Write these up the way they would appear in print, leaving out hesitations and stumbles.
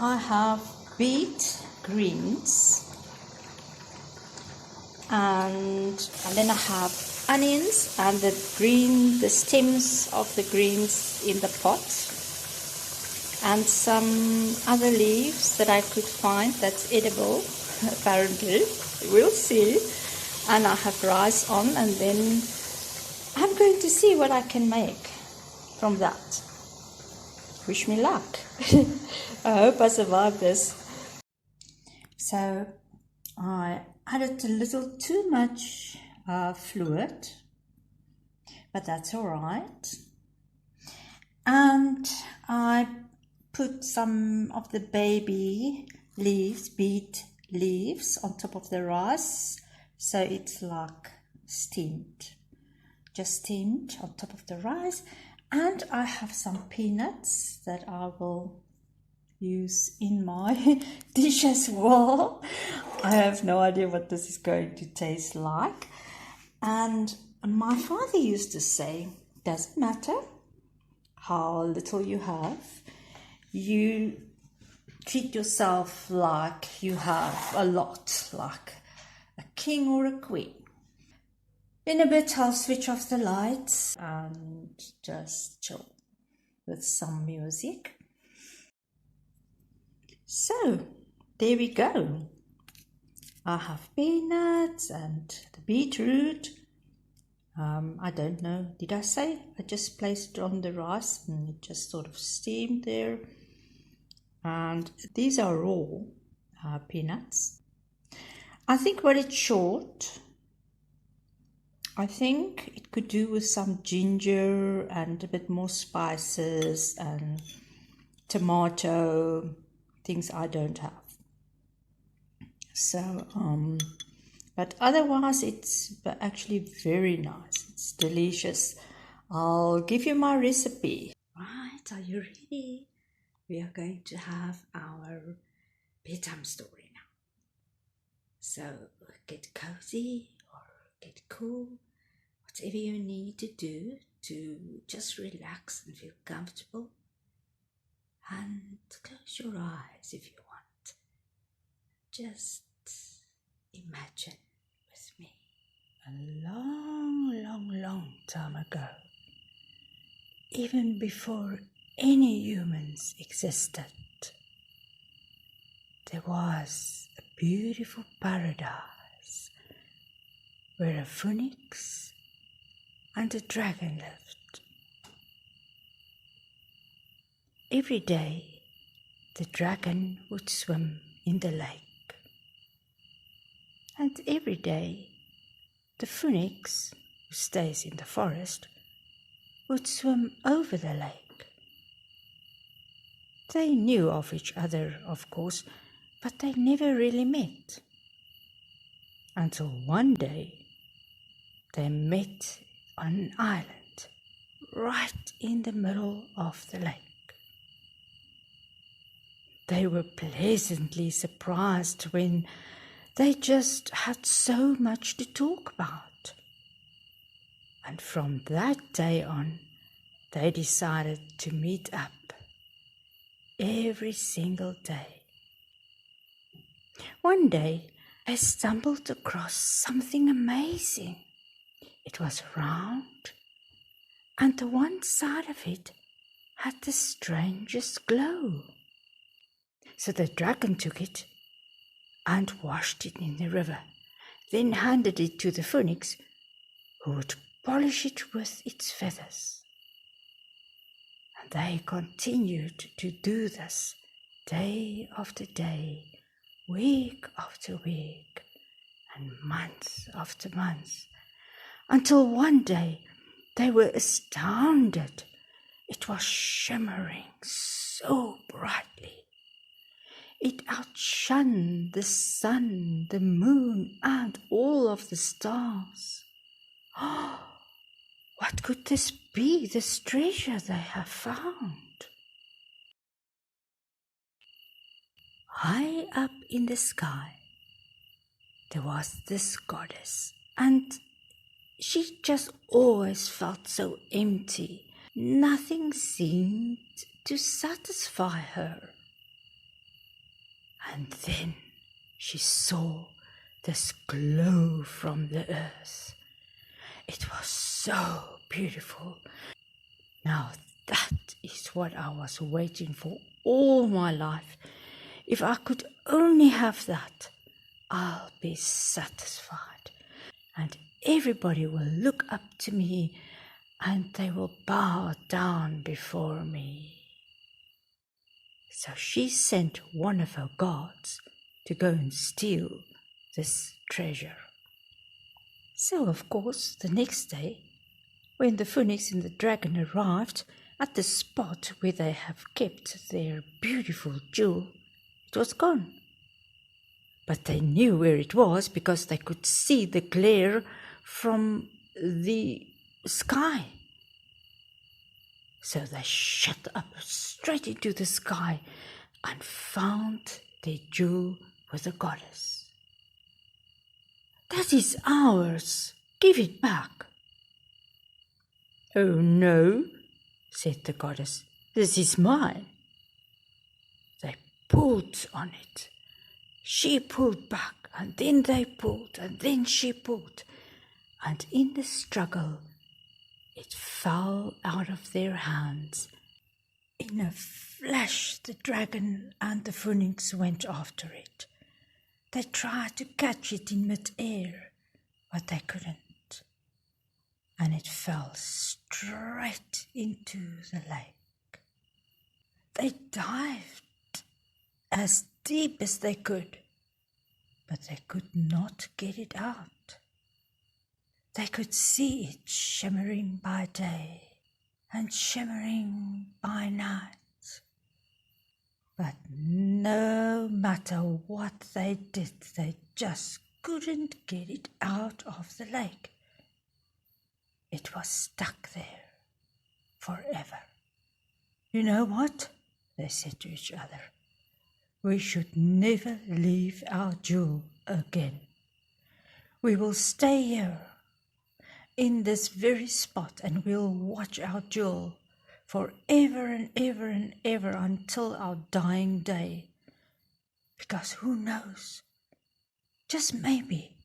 I have beet greens and then I have onions and the stems of the greens in the pot, and some other leaves that I could find that's edible apparently. We'll see. And I have rice on, and then I'm going to see what I can make from that. Wish me luck. I hope I survive this. So I added a little too much fluid, but that's all right. And I put some of the baby leaves, beet leaves, on top of the rice, so it's like steamed, just steamed on top of the rice. And I have some peanuts that I will use in my dish as well. I have no idea what this is going to taste like. And my father used to say, doesn't matter how little you have, you treat yourself like you have a lot, like a king or a queen. In a bit, I'll switch off the lights and just chill with some music. So, there we go. I have peanuts and the beetroot. I don't know, did I say? I just placed it on the rice and it just sort of steamed there. And these are raw peanuts. I think when it's short, I think it could do with some ginger and a bit more spices and tomato, things I don't have. So, but otherwise it's actually very nice. It's delicious. I'll give you my recipe. Right, are you ready? We are going to have our bedtime story now. So get cozy or get cool, whatever you need to do to just relax and feel comfortable. And close your eyes if you want. Just imagine with me. A long, long, long time ago, even before any humans existed, there was a beautiful paradise where a phoenix and a dragon lived. Every day, the dragon would swim in the lake. And every day, the phoenix, who stays in the forest, would swim over the lake. They knew of each other, of course, but they never really met. Until one day, they met on an island, right in the middle of the lake. They were pleasantly surprised when they just had so much to talk about. And from that day on, they decided to meet up every single day. One day, they stumbled across something amazing. It was round, and the one side of it had the strangest glow. So the dragon took it and washed it in the river, then handed it to the phoenix, who would polish it with its feathers. And they continued to do this day after day, week after week, and month after month, until one day they were astounded. It was shimmering so brightly. It outshone the sun, the moon, and all of the stars. Oh, what could this be, this treasure they have found? High up in the sky, there was this goddess, and she just always felt so empty. Nothing seemed to satisfy her. And then she saw this glow from the earth. It was so beautiful. Now that is what I was waiting for all my life. If I could only have that, I'll be satisfied. And everybody will look up to me and they will bow down before me. So she sent one of her guards to go and steal this treasure. So, of course, the next day, when the phoenix and the dragon arrived at the spot where they have kept their beautiful jewel, it was gone. But they knew where it was because they could see the glare from the sky. So they shot up straight into the sky and found their jewel with the goddess. "That is ours. Give it back." "Oh no," said the goddess. "This is mine." They pulled on it. She pulled back, and then they pulled, and then she pulled. And in the struggle, it fell out of their hands. In a flash, the dragon and the phoenix went after it. They tried to catch it in mid-air, but they couldn't. And it fell straight into the lake. They dived as deep as they could, but they could not get it out. They could see it shimmering by day and shimmering by night. But no matter what they did, they just couldn't get it out of the lake. It was stuck there forever. "You know what?" they said to each other. "We should never leave our jewel again. We will stay here in this very spot and we'll watch our jewel forever and ever and ever until our dying day. Because who knows? Just maybe,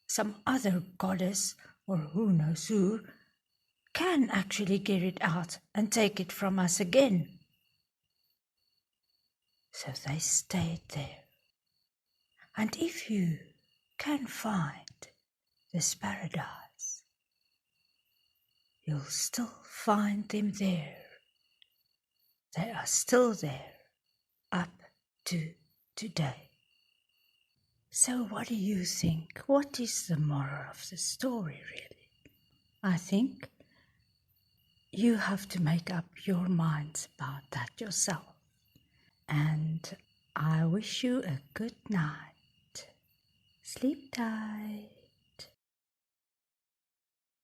some other goddess, or who knows who, can actually get it out and take it from us again." So they stayed there. And if you can find this paradise, you'll still find them there. They are still there up to today. So what do you think? What is the moral of the story, really? I think you have to make up your minds about that yourself. And I wish you a good night. Sleep tight.